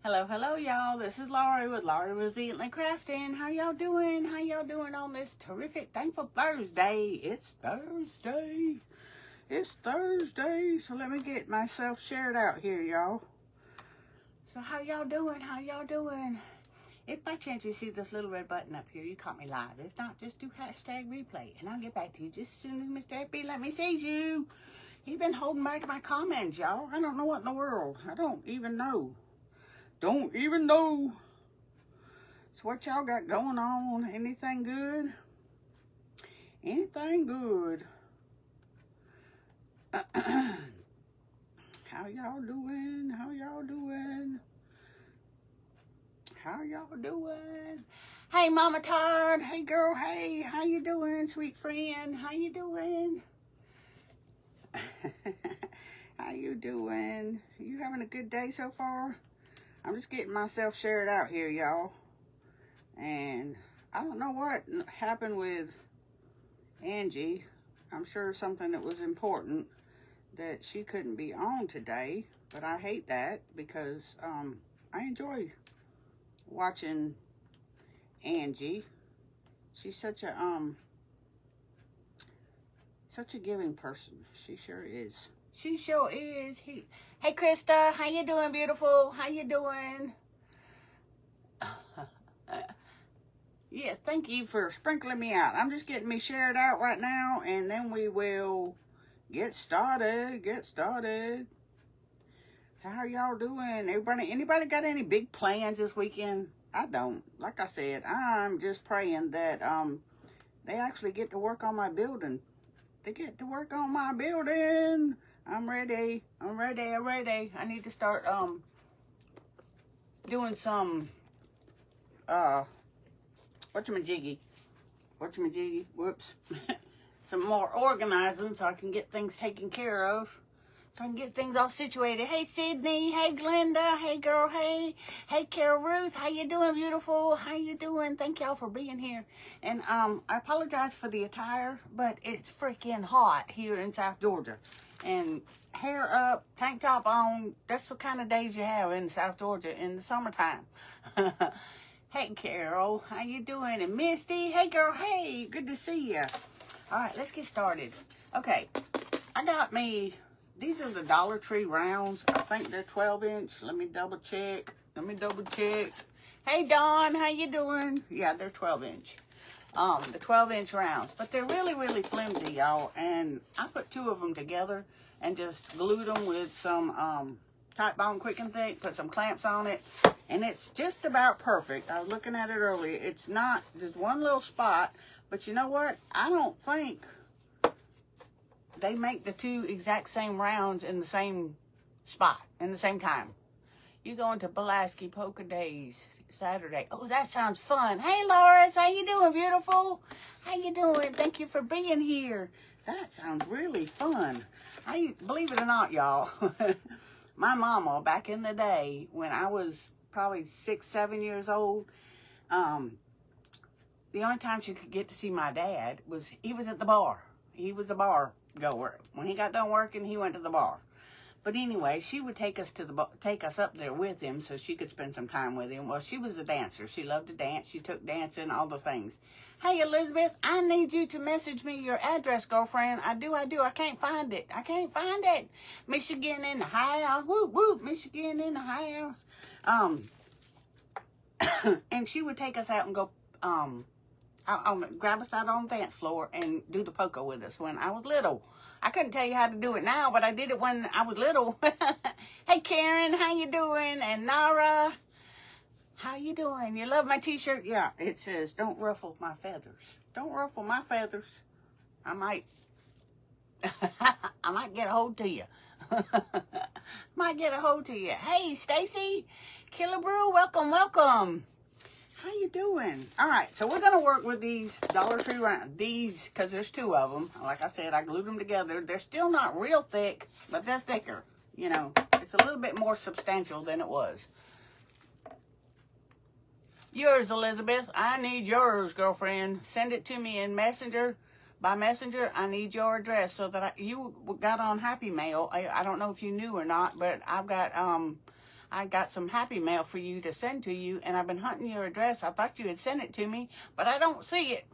Hello, y'all. This is Laurie with Laurie Resiliently Crafting. How y'all doing? How y'all doing on this terrific, thankful Thursday? It's Thursday. So let me get myself shared out here, y'all. So how y'all doing? How y'all doing? If by chance you see this little red button up here, you caught me live. If not, just do hashtag replay, and I'll get back to you just as soon as Mr. FB let me see you. He's been holding back my comments, y'all. I don't know what in the world. I don't even know. So what y'all got going on? Anything good? Anything good? How y'all doing? How y'all doing? How y'all doing? Hey, Mama Todd. Hey, girl. Hey, how you doing, sweet friend? How you doing? How you doing? You having a good day so far? I'm just getting myself shared out here, y'all. And I don't know what happened with Angie. I'm sure something that was important that she couldn't be on today. But I hate that because I enjoy watching Angie. She's such a giving person. She sure is. She sure is. Hey, Krista, how you doing, beautiful? How you doing? Yes, thank you for sprinkling me out. I'm just getting me shared out right now, and then we will get started. So how y'all doing? Anybody got any big plans this weekend? I don't. Like I said, I'm just praying that they actually get to work on my building. They get to work on my building. I'm ready. I need to start doing some whatchamajiggy, whoops. Some more organizing so I can get things taken care of. So I can get things all situated. Hey, Sydney. Hey, Glenda. Hey, girl. Hey, Carol Ruth. How you doing, beautiful? How you doing? Thank y'all for being here. And I apologize for the attire, but it's freaking hot here in South Georgia. And hair up, tank top on. That's the kind of days you have in South Georgia in the summertime. Hey, Carol. How you doing? And Misty. Hey, girl. Hey, good to see you. All right, let's get started. Okay, I got me. These are the Dollar Tree rounds. I think they're 12-inch. Let me double check. Hey, Dawn, how you doing? Yeah, they're 12-inch. The 12-inch rounds. But they're really, really flimsy, y'all. And I put two of them together and just glued them with some Titebond Quick and Thick. Put some clamps on it. And it's just about perfect. I was looking at it earlier. It's not just one little spot. But you know what? I don't think they make the two exact same rounds in the same spot, in the same time. You going to Pulaski Polka Days Saturday. Oh, that sounds fun. Hey, Loris, how you doing, beautiful? How you doing? Thank you for being here. That sounds really fun. Believe it or not, y'all, my mama, back in the day, when I was probably 6, 7 years old, the only time she could get to see my dad was he was at the bar. He was a bar goer. When he got done working, he went to the bar. But anyway, she would take us up there with him so she could spend some time with him. Well, she was a dancer. She loved to dance. She took dancing, all the things. Hey, Elizabeth, I need you to message me your address, girlfriend. I do. I can't find it. Michigan in the house. Whoop, whoop. Michigan in the house. And she would take us out and go, grab us out on the dance floor and do the polka with us when I was little. I couldn't tell you how to do it now, but I did it when I was little. Hey, Karen, how you doing? And Nara, how you doing? You love my t-shirt? Yeah, it says, don't ruffle my feathers. Don't ruffle my feathers. I might get a hold to you. Hey, Stacy, Killer Brew, welcome. How you doing? All right, so we're going to work with these Dollar Tree rounds. These, because there's two of them. Like I said, I glued them together. They're still not real thick, but they're thicker. You know, it's a little bit more substantial than it was. Yours, Elizabeth. I need yours, girlfriend. Send it to me in Messenger. By Messenger, I need your address so that you got on Happy Mail. I don't know if you knew or not, but I've got I got some happy mail for you to send to you, and I've been hunting your address. I thought you had sent it to me, but I don't see it.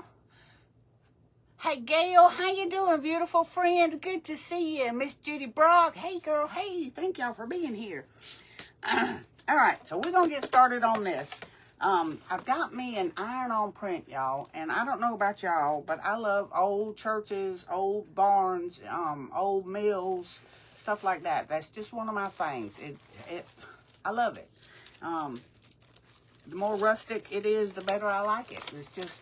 Hey, Gail, how you doing, beautiful friend? Good to see you. Miss Judy Brock. Hey, girl. Hey, thank y'all for being here. All right, so we're going to get started on this. I've got me an iron-on print, y'all, and I don't know about y'all, but I love old churches, old barns, old mills, stuff like that. That's just one of my things. I love it. The more rustic it is, the better I like it.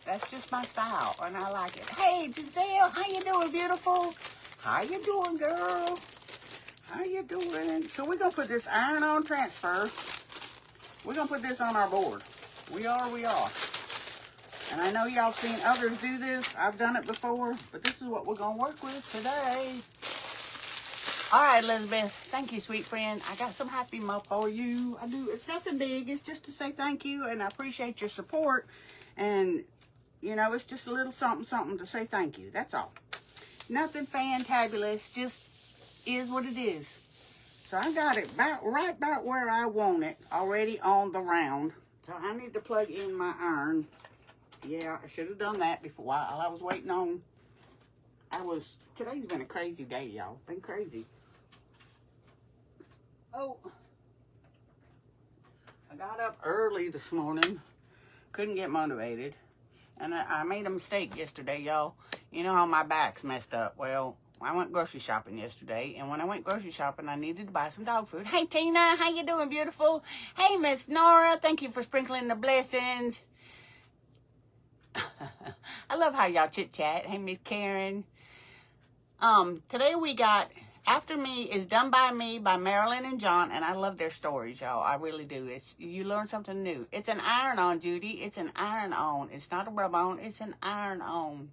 That's just my style, and I like it. Hey, Giselle, how you doing, beautiful? How you doing, girl? How you doing? So we're going to put this iron-on transfer. We're going to put this on our board. We are. And I know y'all seen others do this. I've done it before, but this is what we're going to work with today. All right, Elizabeth. Thank you, sweet friend. I got some happy mail for you. I do. It's nothing big. It's just to say thank you, and I appreciate your support. And, you know, it's just a little something to say thank you. That's all. Nothing fantabulous. Just is what it is. So I got it right about where I want it already on the round. So I need to plug in my iron. Yeah, I should have done that before while I was waiting on. Today's been a crazy day, y'all. Been crazy. Oh, I got up early this morning. Couldn't get motivated. And I made a mistake yesterday, y'all. You know how my back's messed up. Well, I went grocery shopping yesterday, and when I went grocery shopping, I needed to buy some dog food. Hey, Tina, how you doing, beautiful? Hey, Miss Nora, thank you for sprinkling the blessings. I love how y'all chit-chat. Hey, Miss Karen. Today we got After Me is Done By Me by Marilyn and John, and I love their stories, y'all. I really do. You learn something new. It's an iron-on, Judy. It's an iron-on. It's not a rub-on. It's an iron-on.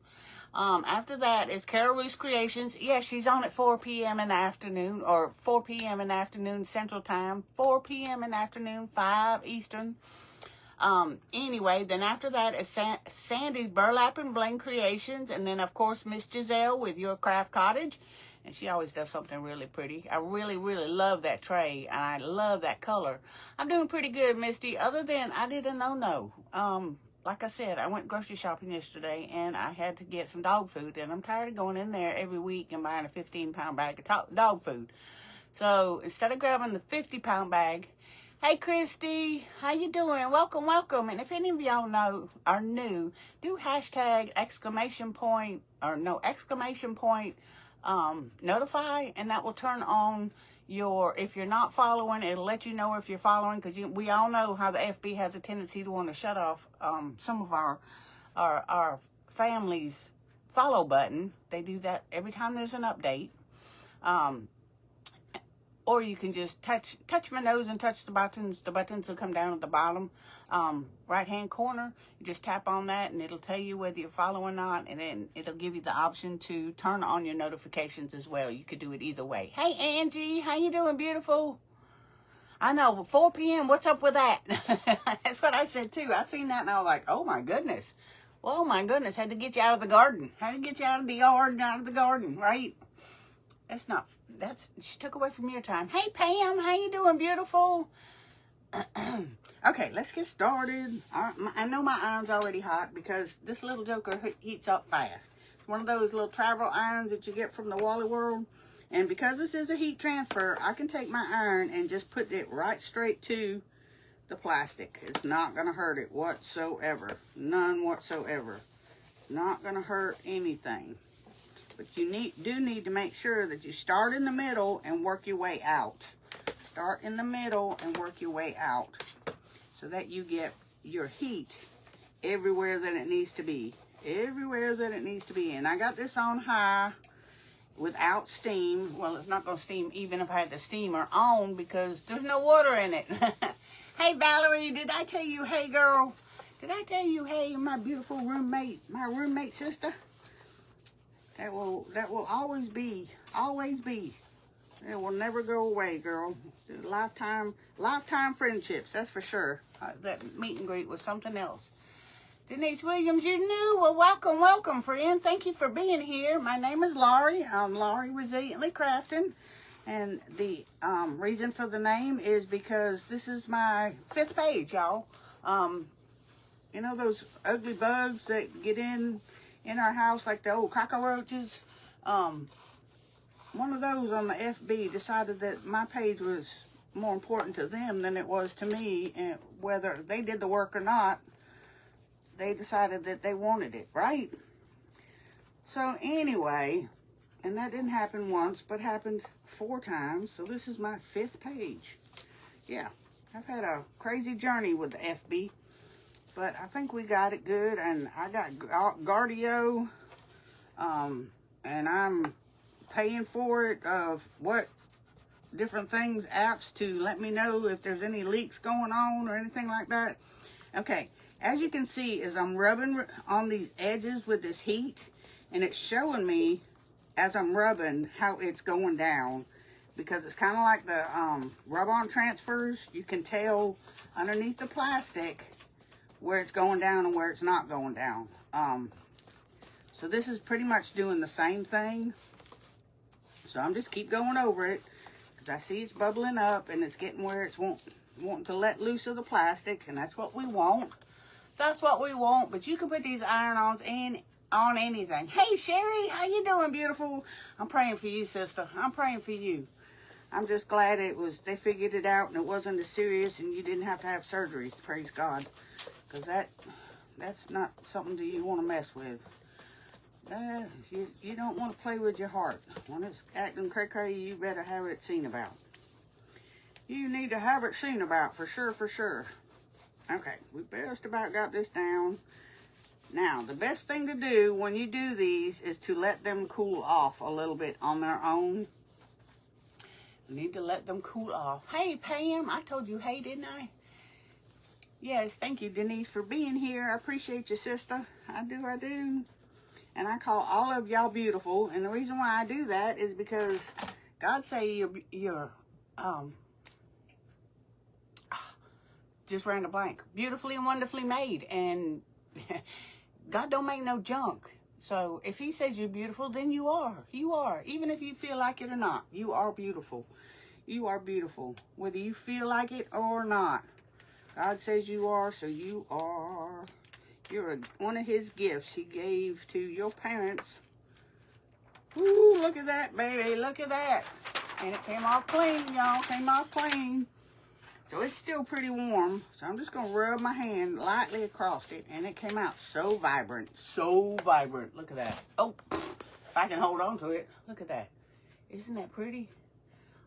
After that is Carol Roos Creations. Yeah, she's on at 4 p.m. in the afternoon, or 4 p.m. in the afternoon Central Time, 4 p.m. in the afternoon, 5 Eastern. Anyway, then after that is Sandy's Burlap and Bling Creations, and then, of course, Miss Giselle with Your Craft Cottage, and she always does something really pretty. I really, really love that tray, and I love that color. I'm doing pretty good, Misty, other than I did a no-no. Like I said, I went grocery shopping yesterday, and I had to get some dog food, and I'm tired of going in there every week and buying a 15-pound bag of dog food. So instead of grabbing the 50-pound bag, hey, Christy, how you doing? Welcome, welcome. And if any of y'all are new, do hashtag ! Notify, and that will turn on if you're not following, it'll let you know if you're following, because we all know how the FB has a tendency to want to shut off some of our family's follow button. They do that every time there's an update. Or you can just touch my nose and touch the buttons. The buttons will come down at the bottom right-hand corner. You just tap on that, and it'll tell you whether you're following or not, and then it'll give you the option to turn on your notifications as well. You could do it either way. Hey, Angie, how you doing, beautiful? I know, 4 p.m., what's up with that? That's what I said, too. I seen that, and I was like, oh, my goodness. Oh, my goodness, had to get you out of the garden. Had to get you out of the yard and out of the garden, right? She took away from your time. Hey, Pam, how you doing, beautiful? Okay, let's get started. I know my iron's already hot because this little joker heats up fast. It's one of those little travel irons that you get from the Wally World. And because this is a heat transfer, I can take my iron and just put it right straight to the plastic. It's not going to hurt it whatsoever. None whatsoever. It's not going to hurt anything. But you do need to make sure that you start in the middle and work your way out. Start in the middle and work your way out, so that you get your heat everywhere that it needs to be. Everywhere that it needs to be. And I got this on high without steam. Well, it's not going to steam even if I had the steamer on, because there's no water in it. Hey, Valerie, did I tell you, hey, girl? Did I tell you, hey, my beautiful roommate, my roommate sister? That will always be. It will never go away, girl. Lifetime friendships, that's for sure. That meet and greet was something else. Denise Williams, you're new. Well, welcome, friend. Thank you for being here. My name is Laurie. I'm Laurie Resiliently Crafting. And the reason for the name is because this is my 5th page, y'all. You know those ugly bugs that get in our house, like the old cockroaches? One of those on the FB decided that my page was more important to them than it was to me, and whether they did the work or not, they decided that they wanted it, right? So anyway, and that didn't happen once, but happened 4 times. So this is my 5th page. Yeah, I've had a crazy journey with the FB, but I think we got it good. And I got Guardio, and I'm paying for it, of what different things, apps, to let me know if there's any leaks going on or anything like that. Okay, as you can see, as I'm rubbing on these edges with this heat, and it's showing me as I'm rubbing how it's going down, because it's kind of like the rub-on transfers. You can tell underneath the plastic where it's going down and where it's not going down. So this is pretty much doing the same thing. So I'm just keep going over it, because I see it's bubbling up and it's getting where it's wanting to let loose of the plastic, and that's what we want. That's what we want. But you can put these iron-ons on anything. Hey Sherry, how you doing, beautiful? I'm praying for you, sister. I'm praying for you. I'm just glad they figured it out and it wasn't as serious and you didn't have to have surgery. Praise God, because that's not something that you want to mess with. You don't want to play with your heart. When it's acting cray-cray, you better have it seen about. You need to have it seen about, for sure, for sure. Okay, we just about got this down. Now, the best thing to do when you do these is to let them cool off a little bit on their own. You need to let them cool off. Hey, Pam, I told you hey, didn't I? Yes, thank you, Denise, for being here. I appreciate you, sister. I do. And I call all of y'all beautiful. And the reason why I do that is because God say you're just ran a blank. Beautifully and wonderfully made. And God don't make no junk. So if he says you're beautiful, then you are. You are. Even if you feel like it or not, you are beautiful. You are beautiful. Whether you feel like it or not. God says you are, so you are. You're one of his gifts he gave to your parents. Ooh, look at that, baby. Look at that. And it came off clean, y'all. Came off clean. So it's still pretty warm. So I'm just going to rub my hand lightly across it. And it came out so vibrant. So vibrant. Look at that. Oh, if I can hold on to it. Look at that. Isn't that pretty?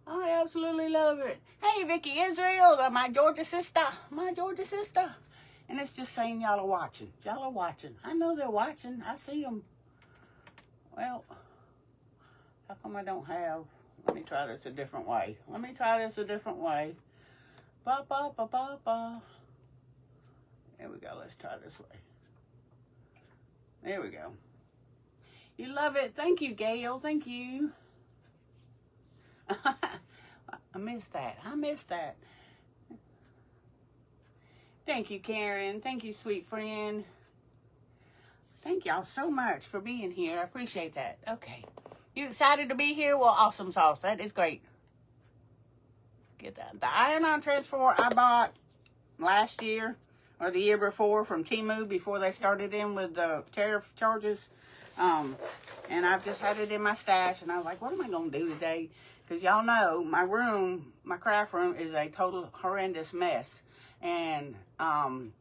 I absolutely love it. Hey, Vicky Israel, my Georgia sister. My Georgia sister. And it's just saying y'all are watching. Y'all are watching. I know they're watching. I see them. Well, how come I don't have... Let me try this a different way. Let me try this a different way. Ba, ba, ba, ba, ba. There we go. Let's try this way. There we go. You love it. Thank you, Gail. Thank you. I missed that. I missed that. Thank you, Karen. Thank you, sweet friend. Thank y'all so much for being here. I appreciate that. Okay. You excited to be here? Well, awesome sauce. That is great. Get that. The iron-on transfer I bought last year or the year before from Temu before they started in with the tariff charges. And I've just had it in my stash. And I was like, what am I going to do today? Because y'all know my room, my craft room is a total horrendous mess. And I'm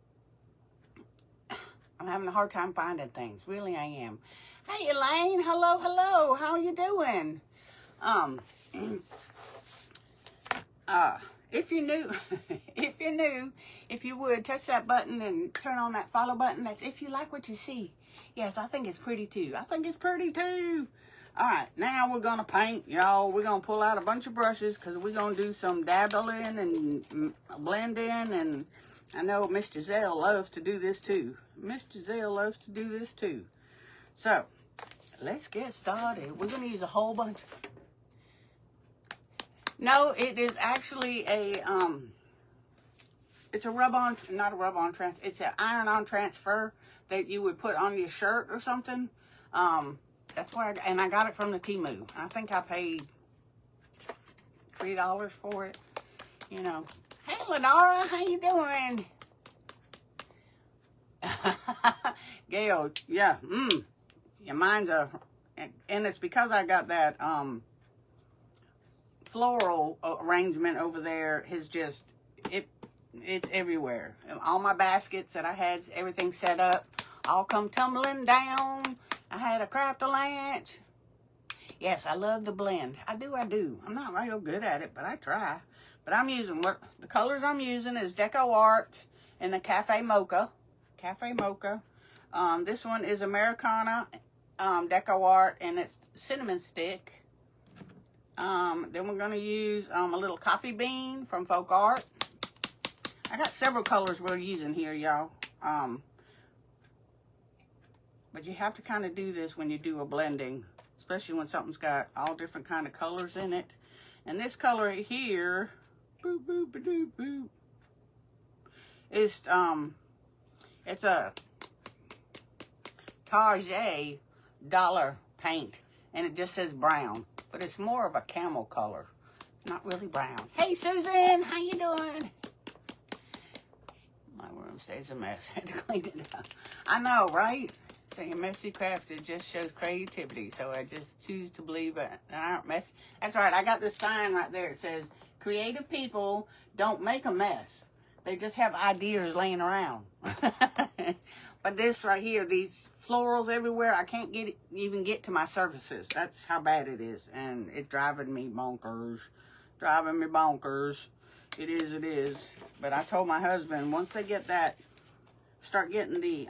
having a hard time finding things. Really, I am. Hey, Elaine. Hello, hello. How are you doing? If you're new, if you would, touch that button and turn on that follow button. That's if you like what you see. Yes, I think it's pretty too. I think it's pretty too. All right, now we're going to paint, y'all. We're going to pull out a bunch of brushes because we're going to do some dabbling and blending. And I know Miss Giselle loves to do this too. Miss Giselle loves to do this too. So, let's get started. We're going to use a whole bunch. No, it is actually a, it's a rub-on, not a rub-on transfer. It's an iron-on transfer that you would put on your shirt or something. That's where and I got it from the Temu. I think I paid $3 for it. You know. Hey, Lenara, how you doing? Gail, yeah, yeah, mine's and it's because I got that, floral arrangement over there is just, it's everywhere. All my baskets that I had, everything set up, all come tumbling down. I had a Craft-A-Lanch. Yes, I love to blend. I do. I'm not real good at it, but I try. But I'm using, the colors I'm using is Deco Art and the Cafe Mocha. Cafe Mocha. This one is Americana Deco Art, and it's cinnamon stick. Then we're going to use a little coffee bean from Folk Art. I got several colors we're using here, y'all. But you have to kind of do this when you do a blending, especially when something's got all different kind of colors in it. And this color here, boop, boop, boop, boop, is, it's a Target dollar paint, and it just says brown, but it's more of a camel color, not really brown. Hey, Susan, how you doing? My room stays a mess. I had to clean it up. I know, right? Saying messy crafted just shows creativity, so I just choose to believe it. I aren't messy. That's right. I got this sign right there. It says, "Creative people don't make a mess. They just have ideas laying around." But this right here, these florals everywhere, I can't even get to my surfaces. That's how bad it is, and it's driving me bonkers. Driving me bonkers. It is. But I told my husband, once they get that, start getting the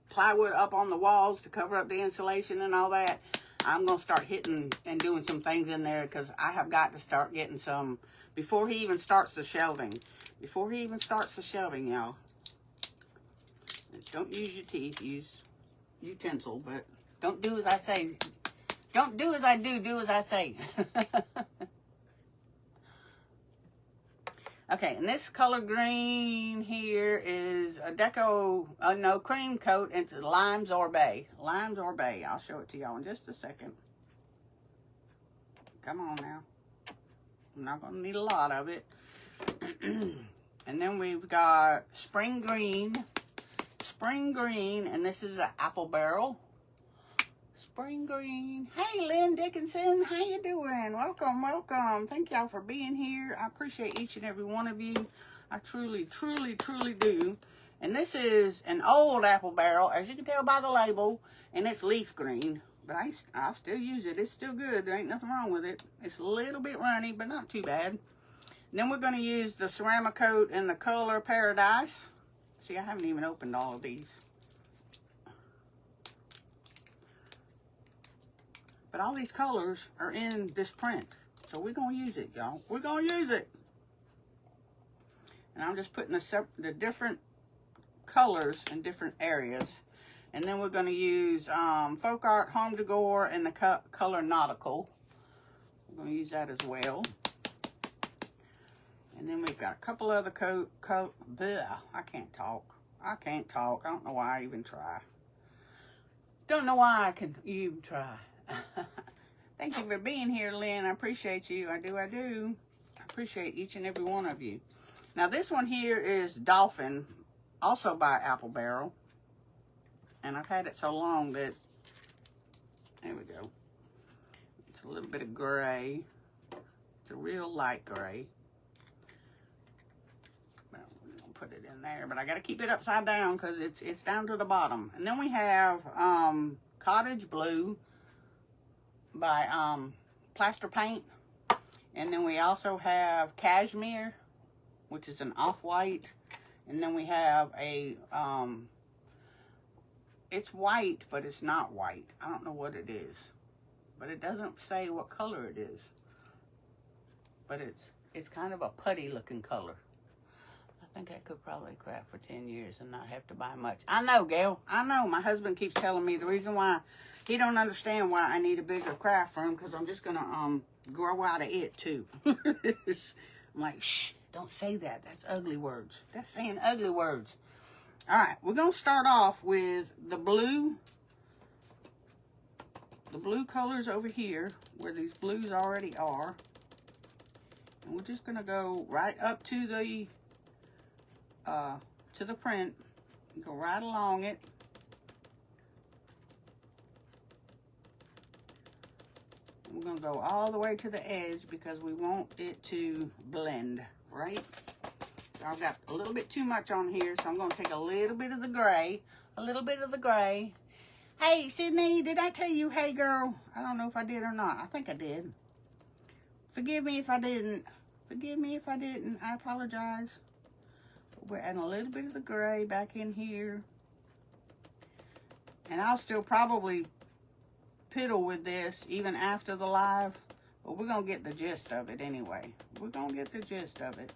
plywood up on the walls to cover up the insulation and all that, I'm going to start hitting and doing some things in there, because I have got to start getting some before he even starts the shelving. Before he even starts the shelving, y'all. Don't use your teeth, use utensil, but don't do as I say. Don't do as I do as I say. Okay, and this color green here is a Deco, no, cream coat. It's a Lime Sorbet. Lime Sorbet. I'll show it to y'all in just a second. Come on now. I'm not going to need a lot of it. And then we've got Spring Green. Spring Green, and this is an Apple Barrel. Spring Green. Hey, Lynn Dickinson, how you doing? Welcome, welcome. Thank y'all for being here. I appreciate each and every one of you. I truly, truly, truly do. And this is an old Apple Barrel, as you can tell by the label, and it's leaf green. But I still use it. It's still good. There ain't nothing wrong with it. It's a little bit runny, but not too bad. And then we're going to use the ceramic coat in the color Paradise. See, I haven't even opened all of these. But all these colors are in this print. So we're going to use it, y'all. We're going to use it. And I'm just putting the different colors in different areas. And then we're going to use Folk Art Home Decor and the color Nautical. We're going to use that as well. And then we've got a couple other I can't talk. I don't know why I even try. Don't know why I can even try. Thank you for being here, Lynn. I appreciate you. I do. I appreciate each and every one of you. Now, this one here is Dolphin, also by Apple Barrel. And I've had it so long that, there we go. It's a little bit of gray. It's a real light gray. Well, we're going to put it in there, but I got to keep it upside down because it's down to the bottom. And then we have Cottage Blue by Plaster Paint. And then we also have Cashmere, which is an off-white. And then we have a, it's white, but it's not white. I don't know what it is. But it doesn't say what color it is. But it's kind of a putty looking color. I think I could probably craft for 10 years and not have to buy much. I know, Gail. I know. My husband keeps telling me the reason why he don't understand why I need a bigger craft room, because I'm just going to grow out of it too. I'm like, shh, don't say that. That's ugly words. That's saying ugly words. All right, we're going to start off with the blue the blue colors over here where these blues already are. And we're just going to go right up to the print. Go right along it. We're going to go all the way to the edge because we want it to blend, right? So I've got a little bit too much on here, so I'm going to take a little bit of the gray. A little bit of the gray. Hey, Sydney, did I tell you, hey, girl? I don't know if I did or not. I think I did. Forgive me if I didn't. Forgive me if I didn't. I apologize. We're adding a little bit of the gray back in here. And I'll still probably piddle with this even after the live, but we're going to get the gist of it anyway. We're going to get the gist of it.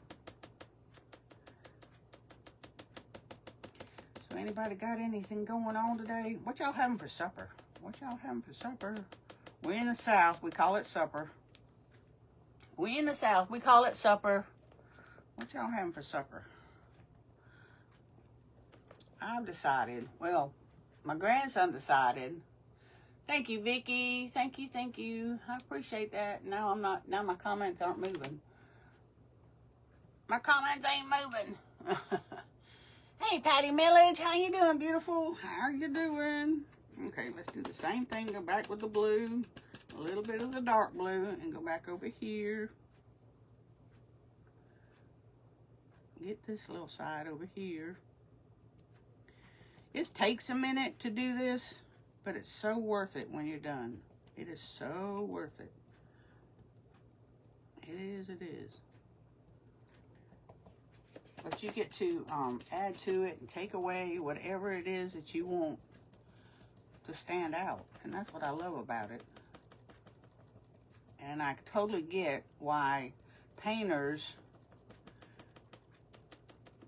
So anybody got anything going on today? What y'all having for supper? What y'all having for supper? We're in the South. We call it supper. We in the South. We call it supper. What y'all having for supper? I've decided. Well, my grandson decided. Thank you, Vicky. Thank you, thank you. I appreciate that. Now my comments aren't moving. My comments ain't moving. Hey, Patty Millage, how you doing, beautiful? How are you doing? Okay, let's do the same thing. Go back with the blue, a little bit of the dark blue, and go back over here. Get this little side over here. It takes a minute to do this, but it's so worth it when you're done. It is so worth it. It is, it is. But you get to add to it and take away whatever it is that you want to stand out. And that's what I love about it. And I totally get why painters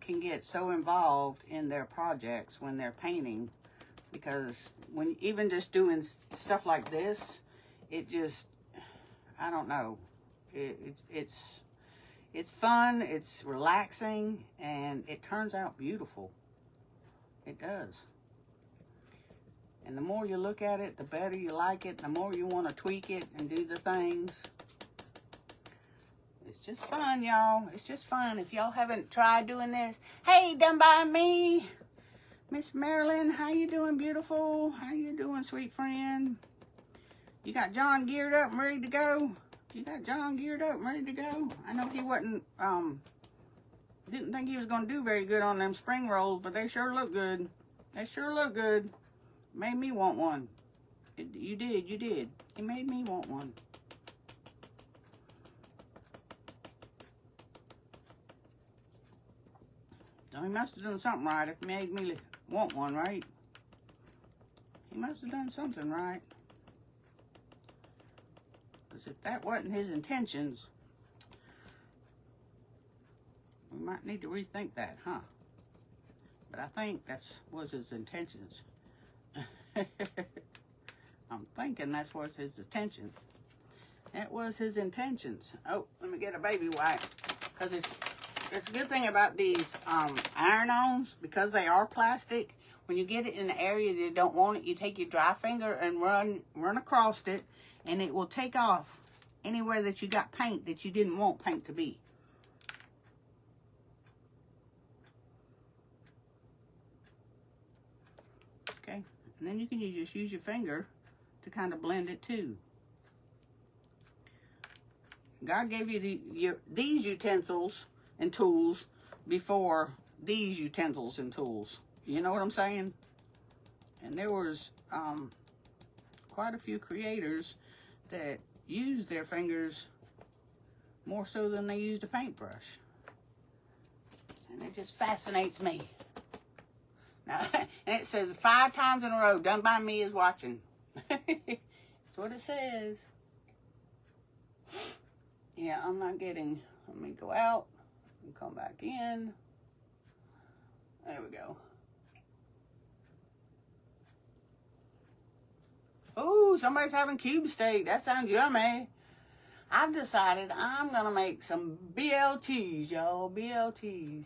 can get so involved in their projects when they're painting, because when even just doing stuff like this, it just, I don't know, it's fun, it's relaxing, and it turns out beautiful. It does. And the more you look at it, the better you like it, the more you want to tweak it and do the things. It's just fun, y'all. It's just fun. If y'all haven't tried doing this, hey, done by me. Miss Marilyn, how you doing, beautiful? How you doing, sweet friend? You got John geared up and ready to go? You got John geared up and ready to go? I know he wasn't, didn't think he was going to do very good on them spring rolls, but they sure look good. They sure look good. Made me want one. You did, you did. It made me want one. So he must have done something right if he made me want one, right? He must have done something right. Because if that wasn't his intentions, we might need to rethink that, huh? But I think that was his intentions. I'm thinking that was his intention. That was his intentions. Oh, let me get a baby wipe. Because it's a good thing about these iron-ons, because they are plastic. When you get it in an area that you don't want it, you take your dry finger and run across it, and it will take off anywhere that you got paint that you didn't want paint to be. Okay, and then you can just use your finger to kind of blend it too. God gave you these utensils and tools before these utensils and tools. You know what I'm saying? And there was quite a few creators that used their fingers more so than they used a paintbrush. And it just fascinates me. Now, and it says 5 times in a row, done by me is watching. That's what it says. Yeah, I'm not getting, let me go out and come back in. There we go. Ooh, somebody's having cube steak. That sounds yummy. I've decided I'm going to make some BLTs, y'all. BLTs.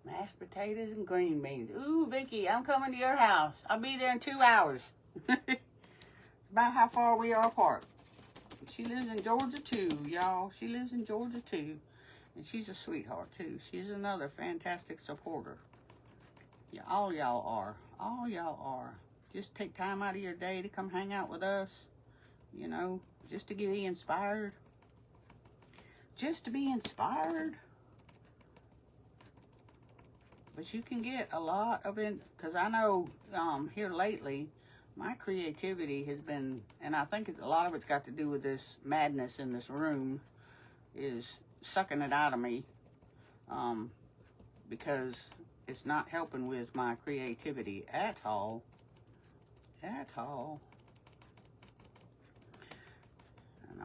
Mashed potatoes and green beans. Ooh, Vicky, I'm coming to your house. I'll be there in 2 hours. It's about how far we are apart. She lives in Georgia too, y'all. She lives in Georgia too. And she's a sweetheart too. She's another fantastic supporter. Yeah, all y'all are. All y'all are. Just take time out of your day to come hang out with us. You know, just to get inspired. Just to be inspired. But you can get a lot of it, because I know here lately, my creativity has been, and I think a lot of it's got to do with this madness in this room, is sucking it out of me, because it's not helping with my creativity at all. At all.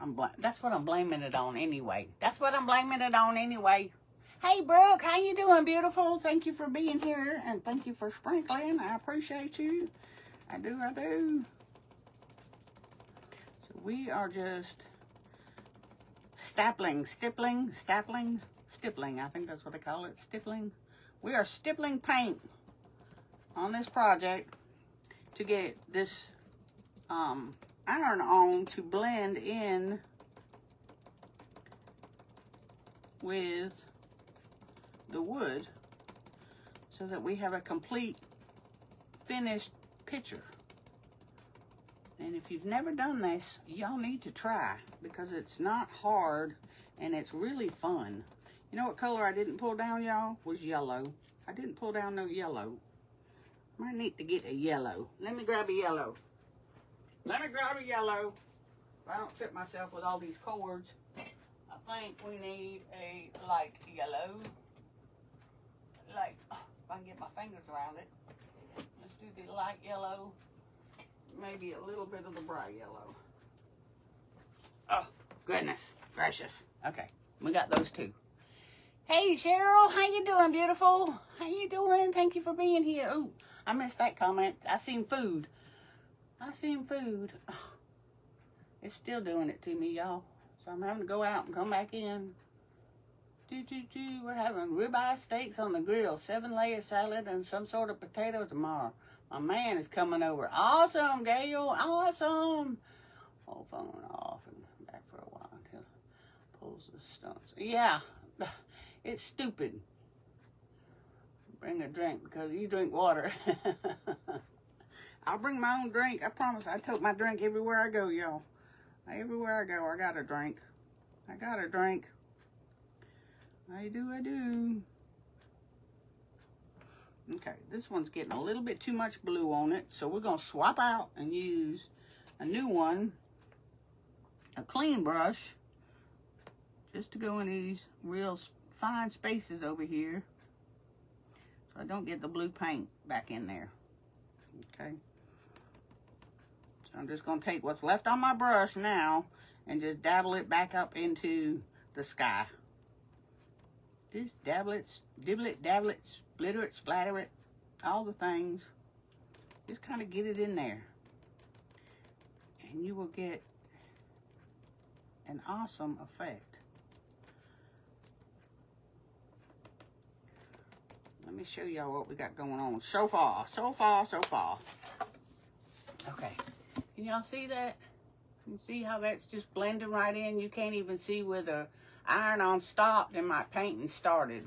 And that's what I'm blaming it on anyway. That's what I'm blaming it on anyway. Hey, Brooke, how you doing, beautiful? Thank you for being here, and thank you for sprinkling. I appreciate you. I do, I do. So we are just stippling. I think that's what they call it, stippling. We are stippling paint on this project to get this iron on to blend in with the wood so that we have a complete finished picture. And if you've never done this, y'all need to try, because it's not hard and it's really fun. You know what color I didn't pull down, y'all? Was yellow. I didn't pull down no yellow. Might need to get a yellow. Let me grab a yellow. Let me grab a yellow. If I don't trip myself with all these cords, I think we need a light yellow. Like, if I can get my fingers around it. Let's do the light yellow. Maybe a little bit of the bright yellow. Oh, goodness gracious. Okay, we got those two. Hey, Cheryl, how you doing, beautiful? How you doing? Thank you for being here. Oh, I missed that comment. I seen food. I seen food. Oh, it's still doing it to me, y'all. So I'm having to go out and come back in. We're having ribeye steaks on the grill, 7-layer salad, and some sort of potato tomorrow. My man is coming over. Awesome, Gail. Awesome. Whole phone off and back for a while until it pulls the stunts. Yeah, it's stupid. Bring a drink because you drink water. I'll bring my own drink. I promise. I tote my drink everywhere I go, y'all. Everywhere I go, I got a drink. I got a drink. I do. Okay, this one's getting a little bit too much blue on it, so we're going to swap out and use a new one, a clean brush, just to go in these real fine spaces over here, so I don't get the blue paint back in there. Okay, so I'm just going to take what's left on my brush now and just dabble it back up into the sky. Just dabble it, dibble it, dabble it, splitter it, splatter it, all the things. Just kind of get it in there. And you will get an awesome effect. Let me show y'all what we got going on so far. Okay, can y'all see that? You see how that's just blending right in? You can't even see where the iron-on stopped and my painting started.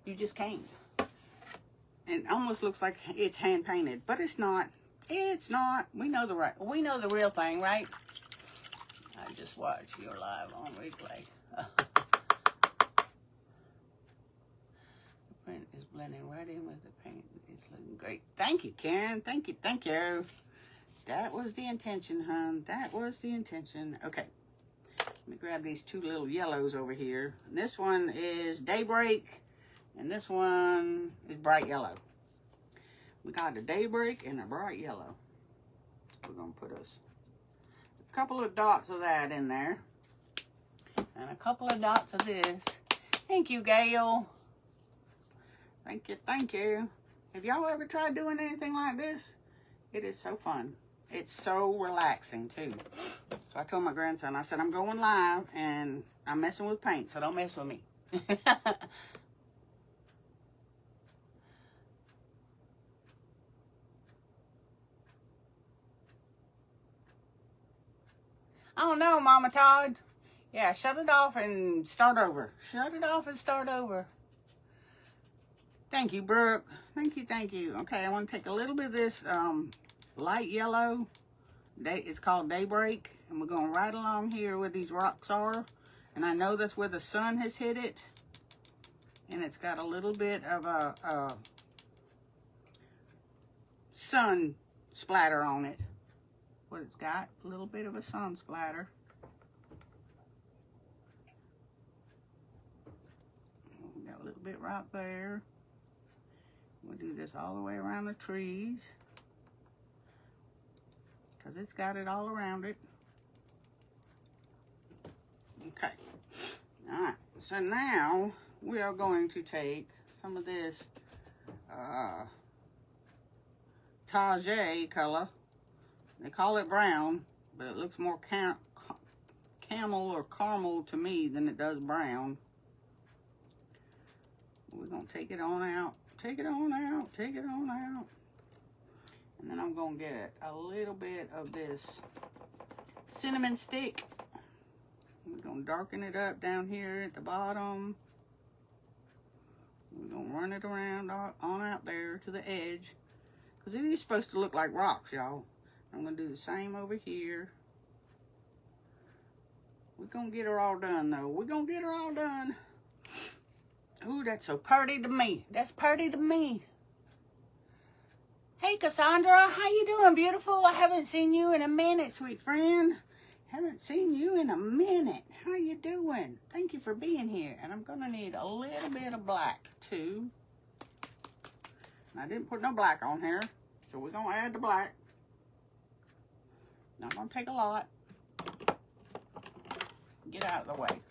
You just can't. And it almost looks like it's hand-painted, but it's not. It's not. We know the real thing, right? I just watched your live on replay. The print is blending right in with the paint. It's looking great. Thank you, Karen. Thank you. That was the intention, hon. That was the intention. Okay. Let me grab these two little yellows over here. And this one is Daybreak, and this one is Bright Yellow. We got a Daybreak and a Bright Yellow. We're going to put a couple of dots of that in there. And a couple of dots of this. Thank you, Gail. Thank you. Have y'all ever tried doing anything like this? It is so fun. It's so relaxing, too. So I told my grandson, I said, I'm going live, and I'm messing with paint, so don't mess with me. Oh no, Mama Todd. Yeah, shut it off and start over. Shut it off and start over. Thank you, Brooke. Thank you, thank you. Okay, I want to take a little bit of this light yellow. It's called Daybreak. And we're going right along here where these rocks are. And I know that's where the sun has hit it. And it's got a little bit of a sun splatter on it. What it's got, a little bit of a sun splatter. Got a little bit right there. We'll do this all the way around the trees, because it's got it all around it. Okay. All right. So now we are going to take some of this Tajay color. They call it brown, but it looks more camel or caramel to me than it does brown. We're going to take it on out. Take it on out. Take it on out. And then I'm going to get a little bit of this cinnamon stick. We're going to darken it up down here at the bottom. We're going to run it around on out there to the edge, because it is supposed to look like rocks, y'all. I'm going to do the same over here. We're going to get her all done, though. We're going to get her all done. Ooh, that's so pretty to me. That's pretty to me. Hey, Cassandra. How you doing, beautiful? I haven't seen you in a minute, sweet friend. Haven't seen you in a minute. How you doing? Thank you for being here. And I'm going to need a little bit of black, too. And I didn't put no black on here, so we're going to add the black. Not going to take a lot. Get out of the way.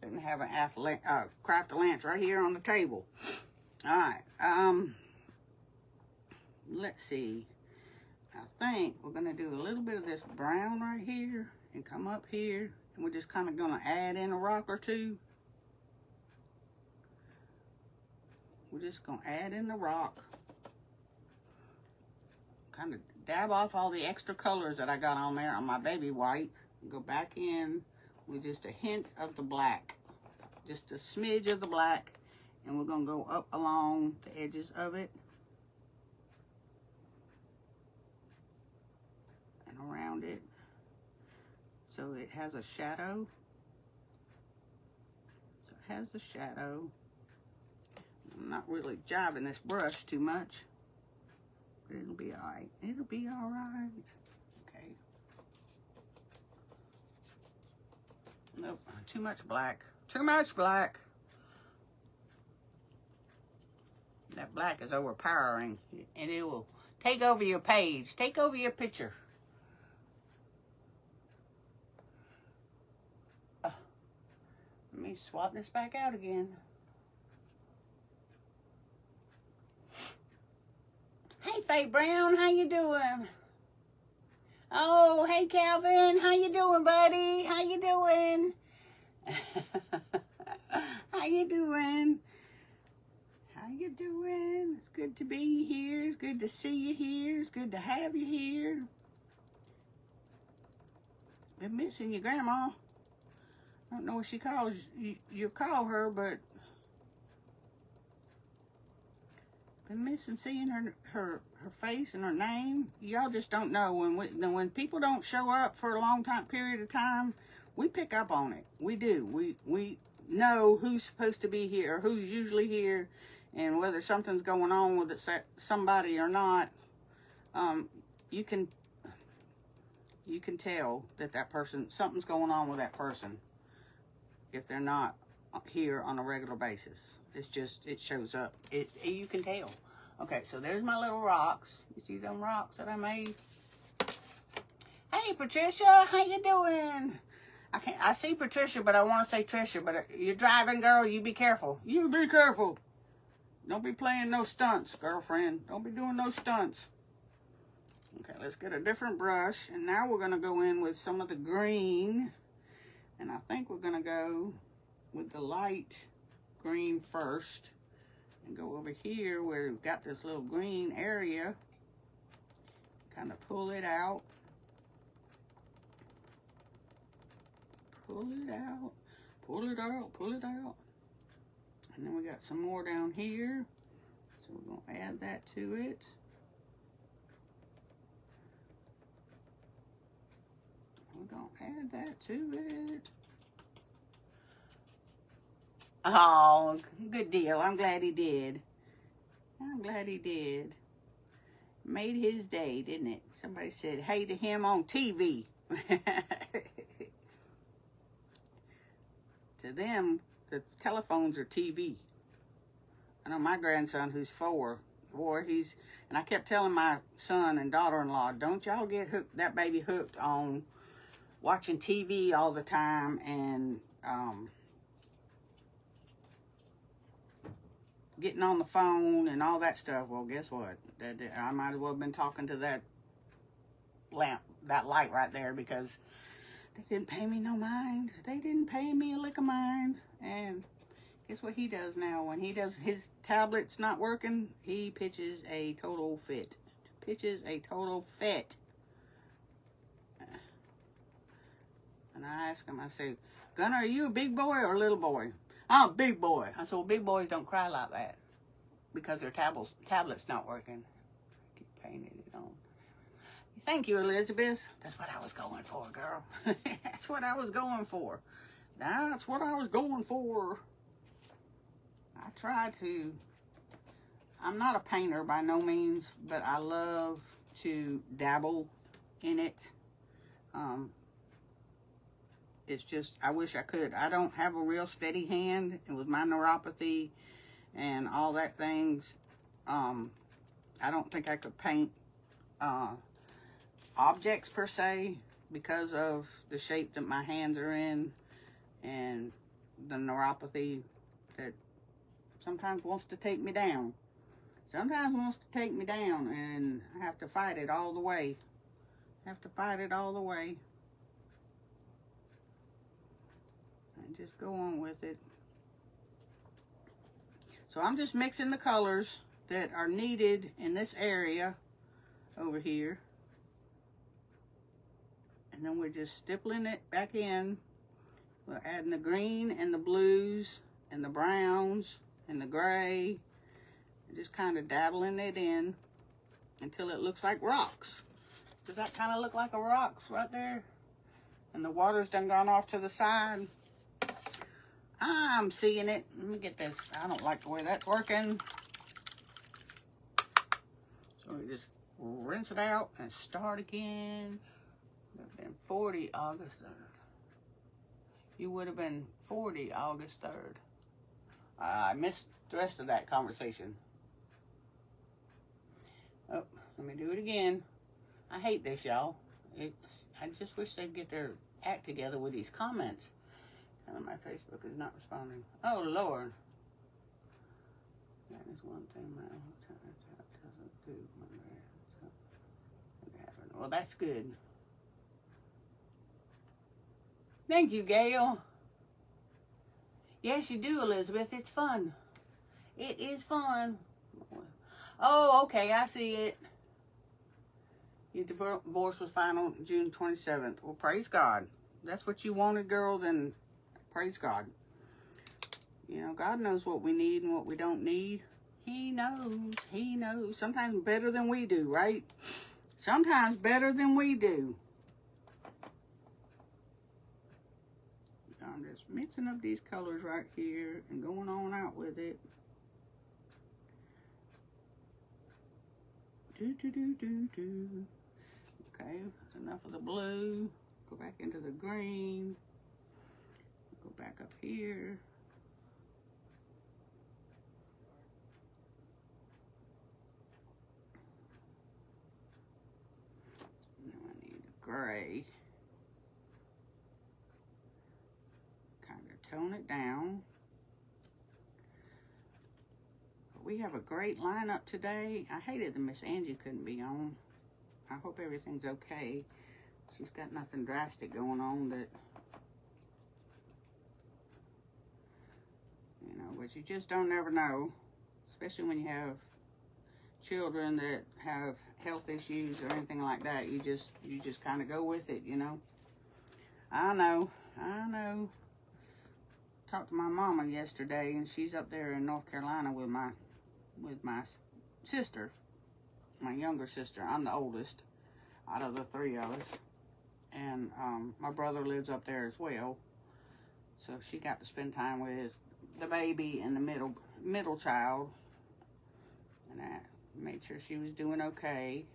Didn't have a craft-a-lance right here on the table. All right. Let's see. I think we're going to do a little bit of this brown right here and come up here. And we're just kind of going to add in a rock or two. We're just going to add in the rock. Kind of dab off all the extra colors that I got on there on my baby white. Go back in with just a hint of the black. Just a smidge of the black. And we're going to go up along the edges of it. And around it. So it has a shadow. So it has a shadow. I'm not really jiving this brush too much. But it'll be alright. It'll be alright. Okay. Nope. Too much black. Too much black. That black is overpowering. And it will take over your page. Take over your picture. Let me swap this back out again. Hey, Faye Brown, how you doing? Oh, hey, Calvin, how you doing, buddy? How you doing? How you doing? How you doing? It's good to be here. It's good to see you here. It's good to have you here. Been missing your grandma. I don't know what she calls you call her, but been missing seeing her face and her name. Y'all just don't know. When people don't show up for a long period of time, we pick up on it. We do. We know who's supposed to be here, who's usually here, and whether something's going on with somebody or not. You can tell that person, something's going on with that person if they're not here on a regular basis. It's just, it shows up. You can tell. Okay, so there's my little rocks. You see them rocks that I made? Hey, Patricia, how you doing? I see Patricia, but I want to say Trisha. But you're driving, girl. You be careful. You be careful. Don't be playing no stunts, girlfriend. Don't be doing no stunts. Okay, let's get a different brush. And now we're going to go in with some of the green. And I think we're going to go with the light green first. And go over here where we've got this little green area. Kind of pull it out. pull it out, pull it out, pull it out. And then we got some more down here. So we're going to add that to it. We're going to add that to it. Oh, good deal. I'm glad he did. I'm glad he did. Made his day, didn't it? Somebody said, hey to him on TV. To them, the telephones are TV. I know my grandson, who's 4, boy, and I kept telling my son and daughter-in-law, don't y'all get that baby hooked on watching TV all the time and getting on the phone and all that stuff. Well, guess what? I might as well have been talking to that light right there, because they didn't pay me no mind. They didn't pay me a lick of mind. And guess what he does now? When his tablet's not working, he pitches a total fit. Pitches a total fit. And I ask him, I say, Gunner, are you a big boy or a little boy? I'm a big boy. I said, well, big boys don't cry like that because their tablet's not working. Keep painting it on. Thank you, Elizabeth. That's what I was going for, girl. That's what I was going for. That's what I was going for. I try to. I'm not a painter by no means, but I love to dabble in it. It's just, I wish I could. I don't have a real steady hand, and with my neuropathy and all that things, I don't think I could paint objects per se, because of the shape that my hands are in and the neuropathy that sometimes wants to take me down. Sometimes wants to take me down, and I have to fight it all the way. Have to fight it all the way. And just go on with it. So I'm just mixing the colors that are needed in this area over here. And then we're just stippling it back in. We're adding the green and the blues and the browns and the gray. And just kind of dabbling it in until it looks like rocks. Does that kind of look like a rocks right there? And the water's done gone off to the side. I'm seeing it. Let me get this. I don't like the way that's working. So we just rinse it out and start again. Would have been 40 August 3rd. You would have been 40 August 3rd. I missed the rest of that conversation. Oh, let me do it again. I hate this, y'all. I just wish they'd get their act together with these comments. And my Facebook is not responding. Oh, Lord. That is one thing my doesn't do. Well, that's good. Thank you, Gail. Yes, you do, Elizabeth. It's fun. It is fun. Oh, okay. I see it. Your divorce was final June 27th. Well, praise God. That's what you wanted, girl, then praise God. You know, God knows what we need and what we don't need. He knows. He knows. Sometimes better than we do, right? Sometimes better than we do. I'm just mixing up these colors right here and going on out with it. Okay, that's enough of the blue. Go back into the green. Go back up here. Now I need a gray. Kind of tone it down. We have a great lineup today. I hated that Miss Angie couldn't be on. I hope everything's okay. She's got nothing drastic going on that, you know, but you just don't ever know, especially when you have children that have health issues or anything like that. You just kind of go with it, you know. I know I know. Talked to my mama yesterday, and she's up there in North Carolina with my sister, my younger sister. I'm the oldest out of the three of us, and my brother lives up there as well. So she got to spend time with the baby and the middle child, and I made sure she was doing okay.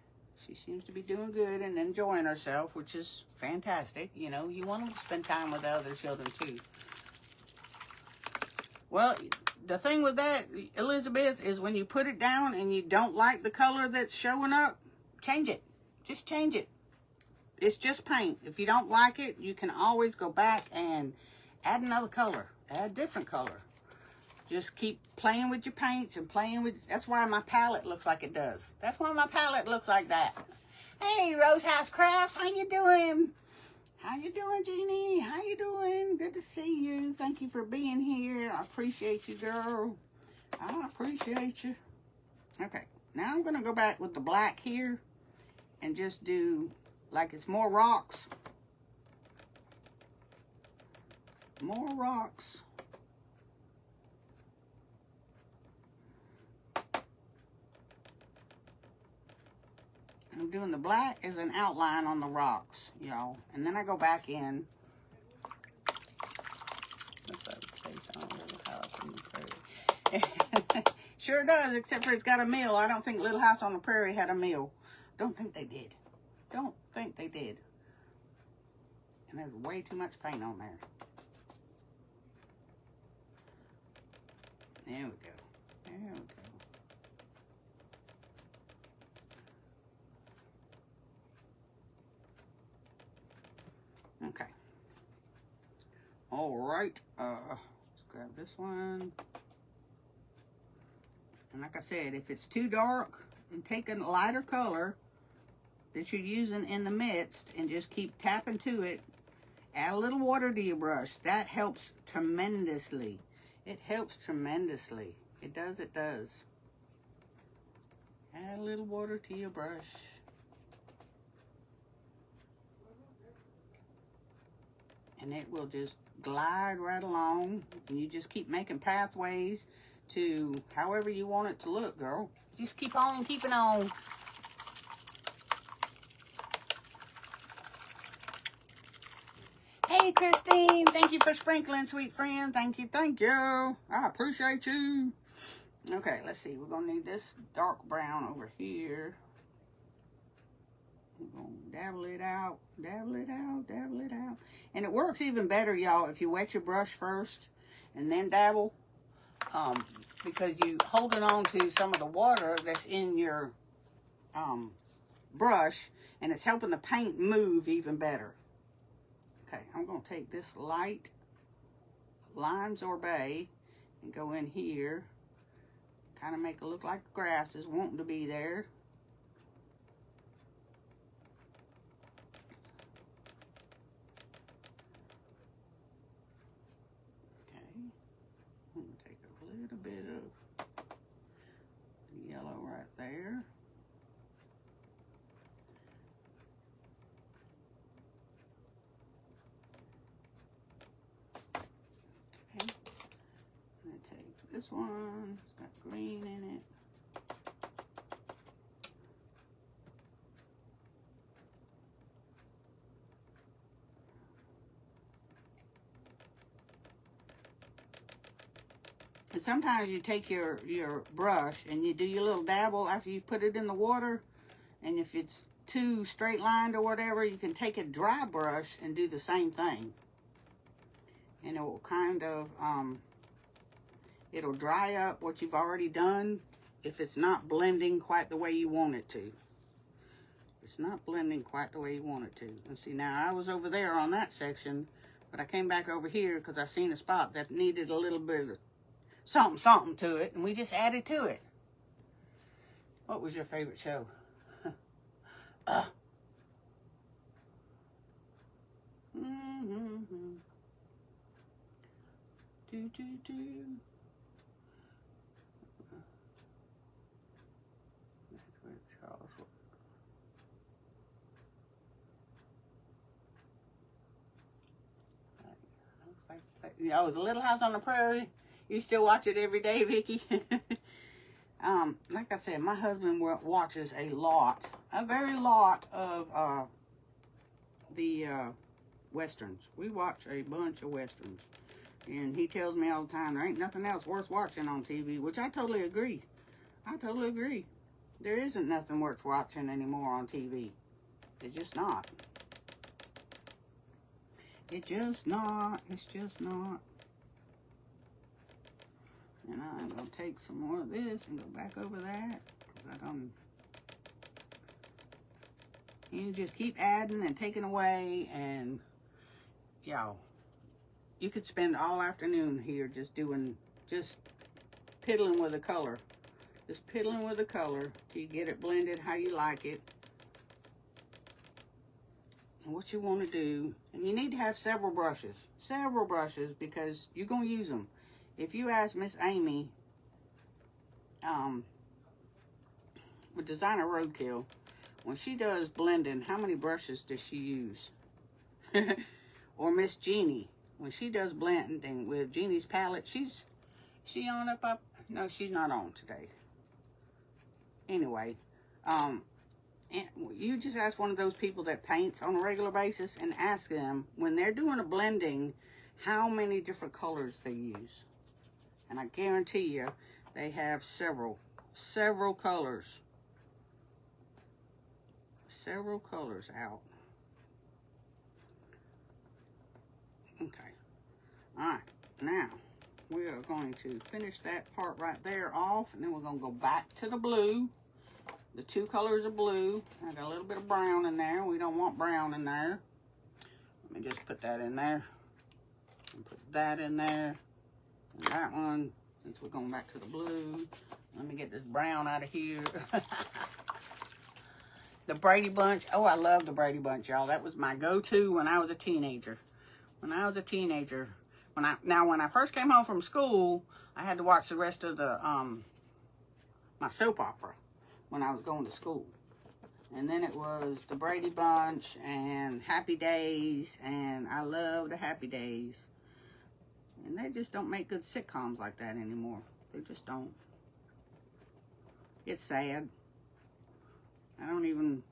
She seems to be doing good and enjoying herself, which is fantastic. You know, you want them to spend time with the other children too. Well, the thing with that, Elizabeth, is when you put it down and you don't like the color that's showing up, change it. Just change it. It's just paint. If you don't like it, you can always go back and add another color. Add a different color. Just keep playing with your paints and playing with... That's why my palette looks like it does. That's why my palette looks like that. Hey, Rose House Crafts, how you doing? How you doing, Jeannie? How you doing? Good to see you. Thank you for being here. I appreciate you, girl. I appreciate you. Okay, now I'm going to go back with the black here and just do like it's more rocks. More rocks. I'm doing the black as an outline on the rocks, y'all. And then I go back in. Sure does, except for it's got a mill. I don't think Little House on the Prairie had a mill. Don't think they did. Don't think they did. And there's way too much paint on there. There we go. There we go. Okay. All right. Let's grab this one. And like I said, if it's too dark, then take a lighter color that you're using in the midst and just keep tapping to it. Add a little water to your brush. That helps tremendously. It helps tremendously. It does, it does. Add a little water to your brush. And it will just glide right along. And you just keep making pathways to however you want it to look, girl. Just keep on keeping on. Hey, Christine. Thank you for sprinkling, sweet friend. Thank you, thank you. I appreciate you. Okay, let's see. We're going to need this dark brown over here. We're going to dabble it out, dabble it out, dabble it out. And it works even better, y'all, if you wet your brush first and then dabble. Because you holding on to some of the water that's in your brush, and it's helping the paint move even better. Okay, I'm going to take this light lime sorbet and go in here. Kind of make it look like the grass is wanting to be there. Okay, I'm going to take a little bit of yellow right there. Okay, I'm going to take this one, it's got green in it. And sometimes you take your brush and you do your little dabble after you put it in the water, and if it's too straight lined or whatever, you can take a dry brush and do the same thing. And it will kind of, it'll dry up what you've already done if it's not blending quite the way you want it to. It's not blending quite the way you want it to. And see, now I was over there on that section, but I came back over here because I seen a spot that needed a little bit of something to it, and we just added to it. What was your favorite show? Do, do, do. That's where Charles was. it was a Little House on the Prairie. You still watch it every day, Vicky? Like I said, my husband watches a very lot of the Westerns. We watch a bunch of Westerns. And he tells me all the time, there ain't nothing else worth watching on TV, which I totally agree. I totally agree. There isn't nothing worth watching anymore on TV. It's just not. It's just not. It's just not. And I'm going to take some more of this and go back over that. Because I don't... You just keep adding and taking away. And, y'all, you could spend all afternoon here just piddling with the color. Just piddling with the color till you get it blended how you like it. And what you want to do, and you need to have several brushes, because you're going to use them. If you ask Miss Amy, with Designer Roadkill, when she does blending, how many brushes does she use? Or Miss Jeannie, when she does blending with Jeannie's palette, she on up? No, she's not on today. Anyway, you just ask one of those people that paints on a regular basis and ask them, when they're doing a blending, how many different colors they use. And I guarantee you, they have several colors. Several colors out. Okay. Alright, now we are going to finish that part right there off, and then we're going to go back to the blue. The two colors of blue. I got a little bit of brown in there. We don't want brown in there. Let me just put that in there. And put that in there. And that one, since we're going back to the blue. Let me get this brown out of here. The Brady Bunch. Oh, I love the Brady Bunch, y'all. That was my go-to when I was a teenager. When I first came home from school, I had to watch the rest of the my soap opera when I was going to school. And then it was the Brady Bunch and Happy Days, and I love the Happy Days. And they just don't make good sitcoms like that anymore. They just don't. It's sad. I don't even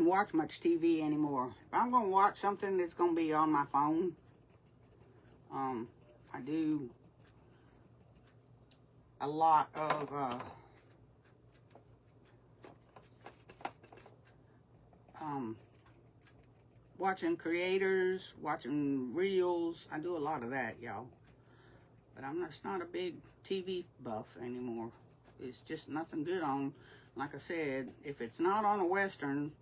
watch much TV anymore. If I'm gonna watch something, that's gonna be on my phone. I do a lot of watching creators, watching reels. I do a lot of that, y'all. But I'm just not a big TV buff anymore. It's just nothing good on. Like I said, if it's not on a Western,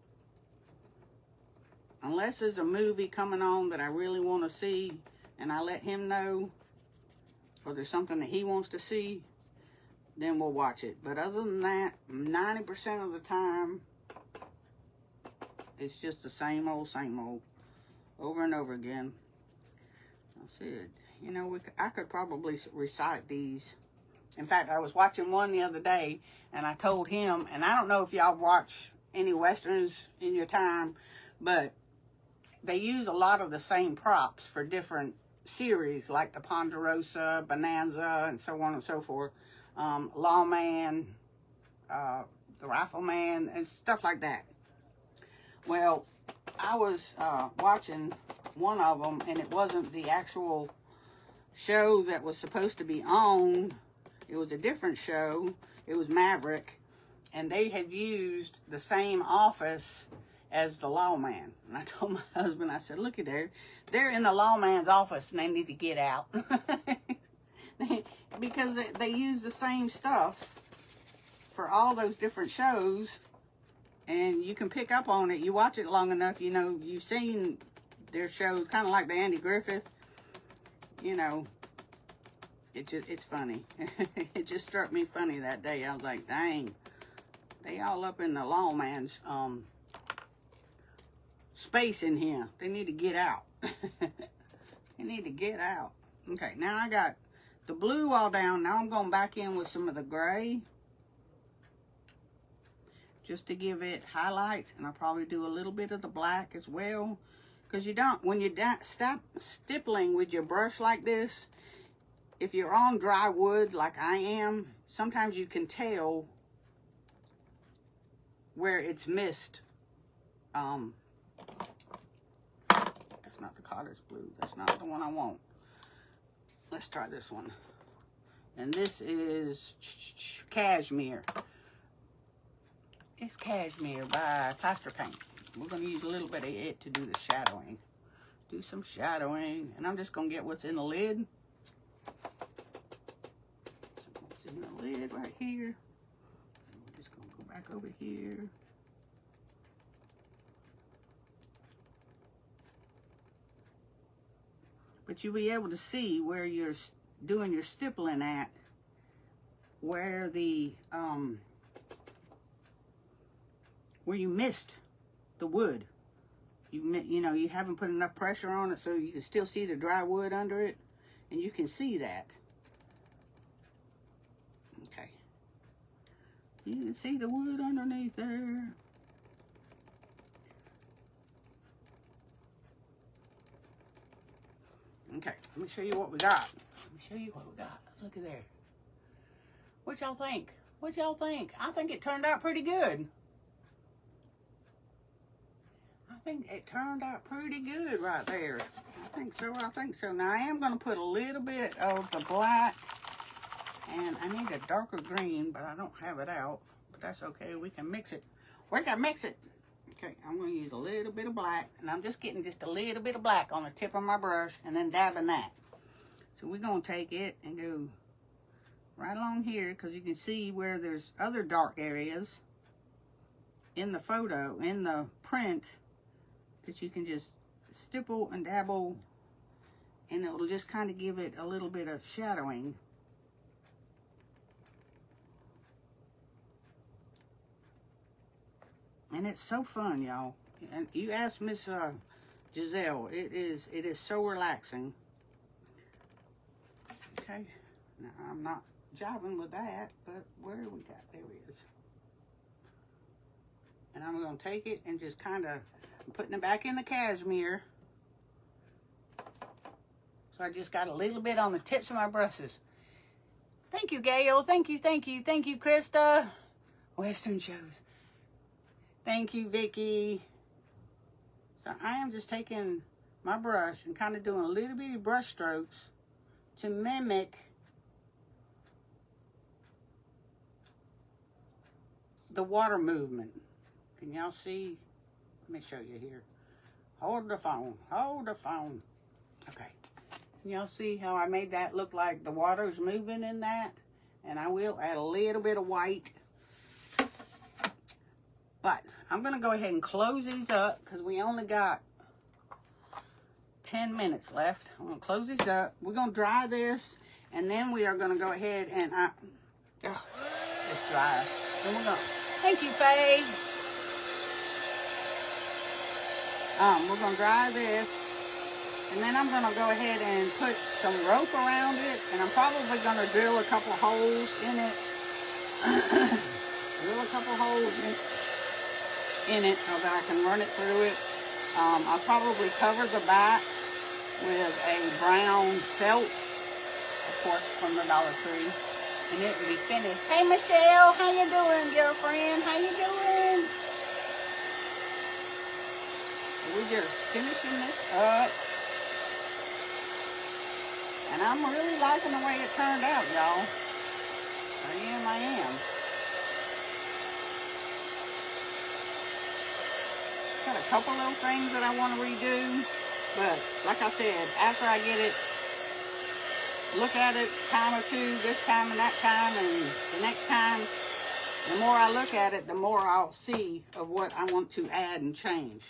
unless there's a movie coming on that I really want to see, and I let him know, or there's something that he wants to see, then we'll watch it. But other than that, 90% of the time, it's just the same old, over and over again. I said, you know, I could probably recite these. In fact, I was watching one the other day, and I told him, and I don't know if y'all watch any Westerns in your time, but they use a lot of the same props for different series, like the Ponderosa, Bonanza, and so on and so forth. Lawman, the Rifleman, and stuff like that. Well, I was watching one of them, and it wasn't the actual show that was supposed to be on. It was a different show. It was Maverick, and they had used the same office as the lawman. And I told my husband, I said, looky there, they're in the lawman's office, and they need to get out. Because they use the same stuff for all those different shows, and you can pick up on it. You watch it long enough, you know, you've seen their shows, kind of like the Andy Griffith, you know. It's funny. It just struck me funny that day. I was like, dang, they all up in the lawman's space in here. They need to get out. They need to get out. Okay, now I got the blue all down. Now I'm going back in with some of the gray, just to give it highlights, and I'll probably do a little bit of the black as well, Because you don't, when you stop stippling with your brush like this, if you're on dry wood like I am, sometimes you can tell where it's missed. That's not the Cotter's Blue. That's not the one I want. Let's try this one. And this is Cashmere. It's Cashmere by Plaster Paint. We're going to use a little bit of it to do the shadowing. Do some shadowing. And I'm just going to get what's in the lid. So what's in the lid right here. And we're just going to go back over here. But you'll be able to see where you're doing your stippling at, where the where you missed the wood. You know, you haven't put enough pressure on it, so you can still see the dry wood under it, and you can see that. Okay, you can see the wood underneath there. Okay, let me show you what we got. Let me show you what we got. Look at there. What y'all think? What y'all think? I think it turned out pretty good. I think it turned out pretty good right there. I think so, I think so. Now I am going to put a little bit of the black, and I need a darker green, but I don't have it out. But that's okay, we can mix it. We can mix it. Okay, I'm going to use a little bit of black, and I'm just getting just a little bit of black on the tip of my brush and then dabbing that. So we're going to take it and go right along here, because you can see where there's other dark areas in the photo, in the print, that you can just stipple and dabble, and it'll just kind of give it a little bit of shadowing. And it's so fun, y'all. And you ask Miss Giselle, it is so relaxing. Okay, now I'm not jiving with that, but where we got, there it is. And I'm going to take it and just kind of putting it back in the cashmere. So I just got a little bit on the tips of my brushes. Thank you, Gail. Thank you, thank you, thank you, Krista. Western shows. Thank you, Vicky. So I am just taking my brush and kind of doing a little bitty brush strokes to mimic the water movement. Can y'all see? Let me show you here. Hold the phone. Hold the phone. Okay. Can y'all see how I made that look like the water's moving in that? And I will add a little bit of white. But I'm going to go ahead and close these up because we only got 10 minutes left. I'm going to close these up. We're going to dry this, and then we are going to go ahead and it's dry. Then we're going to, thank you, Faye. We're going to dry this, and then I'm going to go ahead and put some rope around it, and I'm probably going to drill a couple holes in it. Drill a couple holes in it so that I can run it through it. I'll probably cover the back with a brown felt, of course, from the Dollar Tree, and it will be finished. Hey, Michelle, how you doing, girlfriend? How you doing? We're just finishing this up, and I'm really liking the way it turned out, y'all. I am. Got a couple little things that I want to redo, but like I said, after I get it, look at it time or two, this time and that time, and the next time, the more I look at it, the more I'll see of what I want to add and change.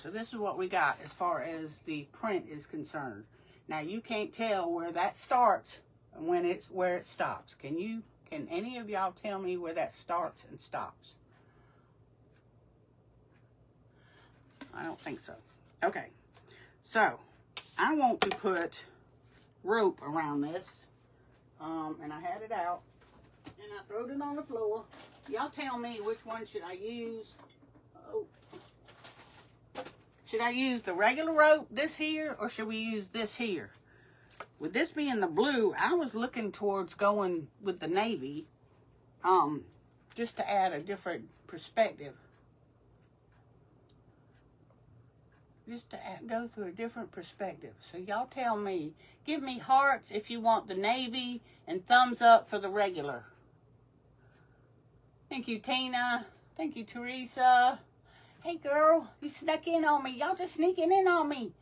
So this is what we got as far as the print is concerned. Now you can't tell where that starts and where it stops. Can any of y'all tell me where that starts and stops? I don't think so. Okay, so I want to put rope around this, and I had it out, and I throwed it on the floor. Y'all tell me which one should I use. Oh, Should I use the regular rope, this here, or should we use this here? With this being the blue, I was looking towards going with the navy, just to add a different perspective. Just to go through a different perspective. So y'all tell me. Give me hearts if you want the navy and thumbs up for the regular. Thank you, Tina. Thank you, Teresa. Hey, girl, you snuck in on me. Y'all just sneaking in on me.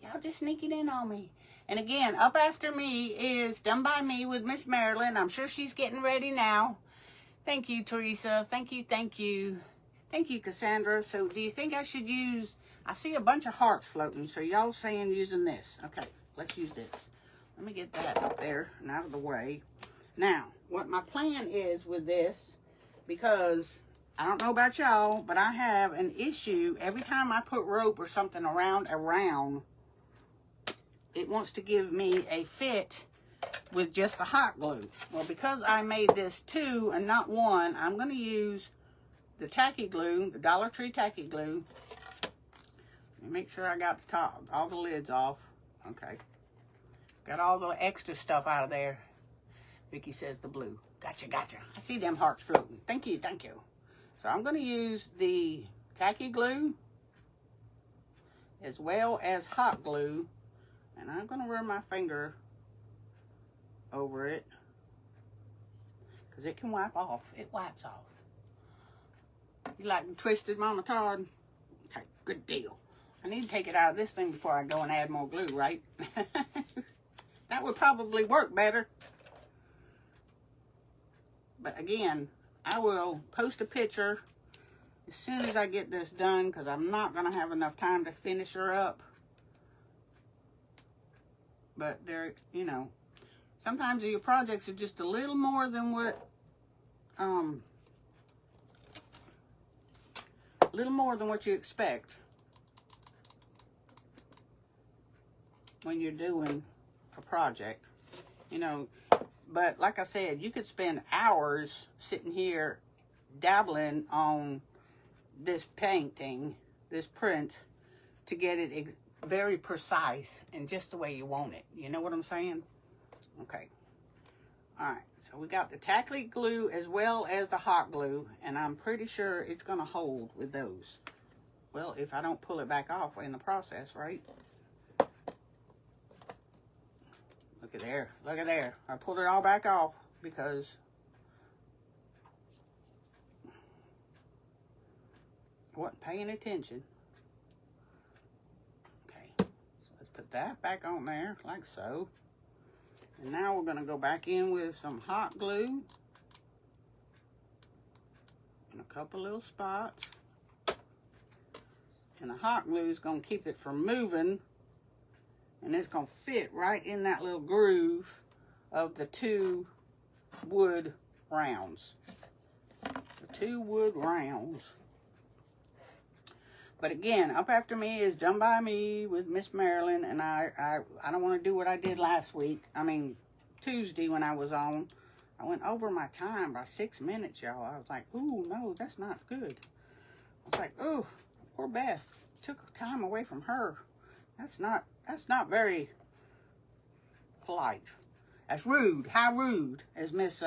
Y'all just sneaking in on me. And again, up after me is Done by Me with Miss Marilyn. I'm sure she's getting ready now. Thank you, Teresa. Thank you, thank you. Thank you, Cassandra. So do you think I should use... I see a bunch of hearts floating, so y'all saying using this. Okay, let's use this. Let me get that up there and out of the way. Now, what my plan is with this, because I don't know about y'all, but I have an issue every time I put rope or something around a round, it wants to give me a fit with just the hot glue. Well, because I made this 2 and not 1, I'm going to use the tacky glue, the Dollar Tree tacky glue. Make sure I got the top, all the lids off. Okay. Got all the extra stuff out of there. Vicky says the blue. Gotcha, gotcha. I see them hearts floating. Thank you, thank you. So I'm going to use the tacky glue as well as hot glue. And I'm going to run my finger over it because it can wipe off. It wipes off. You like them twisted, Mama Todd? Okay, good deal. I need to take it out of this thing before I go and add more glue, right? That would probably work better. But again, I will post a picture as soon as I get this done because I'm not going to have enough time to finish her up. But there, you know, sometimes your projects are just a little more than what, you expect when you're doing a project, you know. But like I said, you could spend hours sitting here dabbling on this painting, this print, to get it very precise and just the way you want it. You know what I'm saying? Okay. All right. So we got the tacky glue as well as the hot glue, and I'm pretty sure it's going to hold with those. Well, if I don't pull it back off in the process, right? Look at there. Look at there. I pulled it all back off because I wasn't paying attention. Okay. So let's put that back on there like so. And now we're going to go back in with some hot glue in a couple little spots. And the hot glue is going to keep it from moving. And it's going to fit right in that little groove of the 2 wood rounds. The 2 wood rounds. But again, up after me is Done by Me with Miss Marilyn. And I don't want to do what I did last week. I mean, Tuesday when I was on. I went over my time by 6 minutes, y'all. I was like, ooh, no, that's not good. I was like, ooh, poor Beth. Took time away from her. That's not very polite. That's rude. How rude, as Miss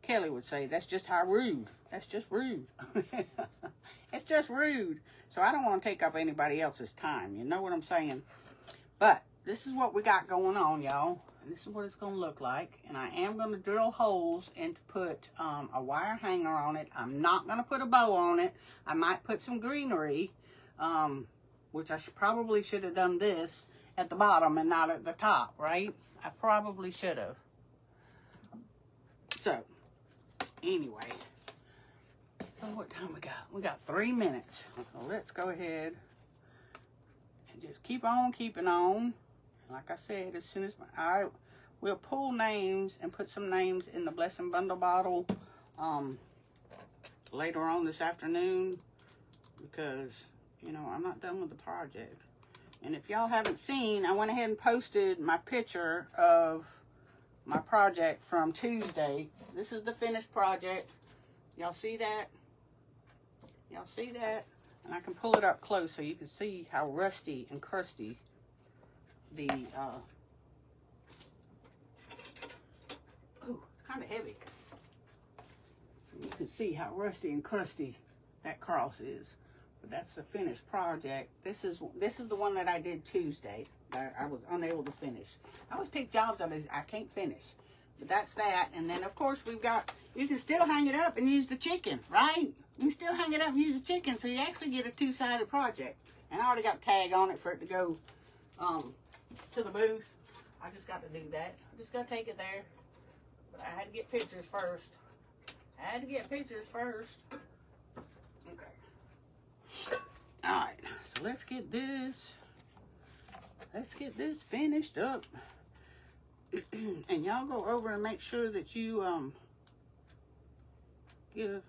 Kelly would say. That's just how rude. That's just rude. It's just rude. So I don't want to take up anybody else's time. You know what I'm saying? But this is what we got going on, y'all. And this is what it's going to look like. And I am going to drill holes and put a wire hanger on it. I'm not going to put a bow on it. I might put some greenery, which I probably should have done this at the bottom and not at the top, right? I probably should have. So, anyway. So what time we got? We got 3 minutes. So let's go ahead and just keep on keeping on. Like I said, as soon as I will pull names and put some names in the Blessing Bundle bottle later on this afternoon, because, you know, I'm not done with the project. And if y'all haven't seen, I went ahead and posted my picture of my project from Tuesday. This is the finished project. Y'all see that? Y'all see that? And I can pull it up close so you can see how rusty and crusty the, oh, it's kind of heavy. You can see how rusty and crusty that cross is. But that's the finished project. This is the one that I did Tuesday that I was unable to finish. I always pick jobs that I can't finish. But that's that. And then, of course, we've got, you can still hang it up and use the chicken, right? You can still hang it up and use the chicken, so you actually get a two-sided project. And I already got a tag on it for it to go to the booth. I just got to do that. I just got to take it there. But I had to get pictures first. Okay. All right, so let's get this finished up. And y'all go over and make sure that you give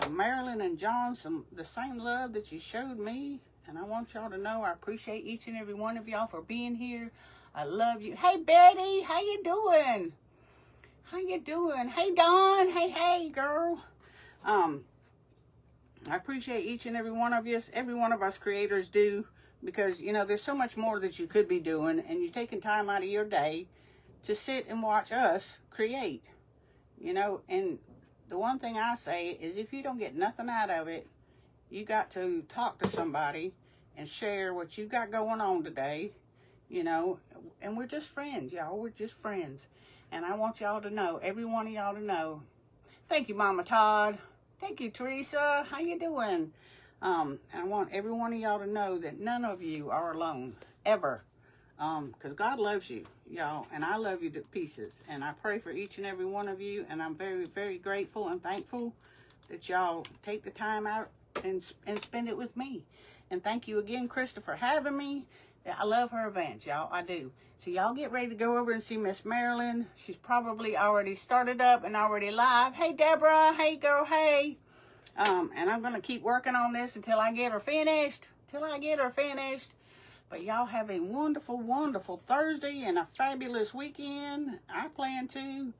Marilyn and John the same love that you showed me. And I want y'all to know I appreciate each and every one of y'all for being here. I love you. Hey Betty, how you doing? Hey Dawn, hey girl. I appreciate each and every one of you. Every one of us creators do. Because, you know, there's so much more that you could be doing, and you're taking time out of your day to sit and watch us create, you know. And the one thing I say is if you don't get nothing out of it, you got to talk to somebody and share what you got going on today, you know. And we're just friends, y'all. We're just friends. And I want y'all to know, every one of y'all to know. Thank you, Mama Todd. Thank you, Teresa. How you doing? I want every one of y'all to know that none of you are alone, ever. Because God loves you, y'all, and I love you to pieces. And I pray for each and every one of you, and I'm very, very grateful and thankful that y'all take the time out and spend it with me. And thank you again, Krista, for having me. I love her events, y'all. I do. So y'all get ready to go over and see Miss Marilyn. She's probably already started up and already live. Hey, Deborah. Hey, girl. Hey. And I'm going to keep working on this until I get her finished. But y'all have a wonderful, wonderful Thursday and a fabulous weekend. I plan to.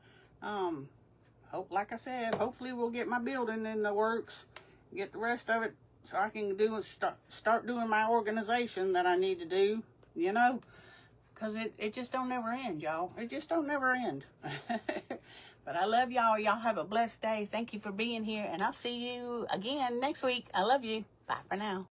Like I said, hopefully we'll get my building in the works. Get the rest of it so I can start doing my organization that I need to do, you know. Because it just don't never end, y'all. It just don't never end. But I love y'all. Y'all have a blessed day. Thank you for being here. And I'll see you again next week. I love you. Bye for now.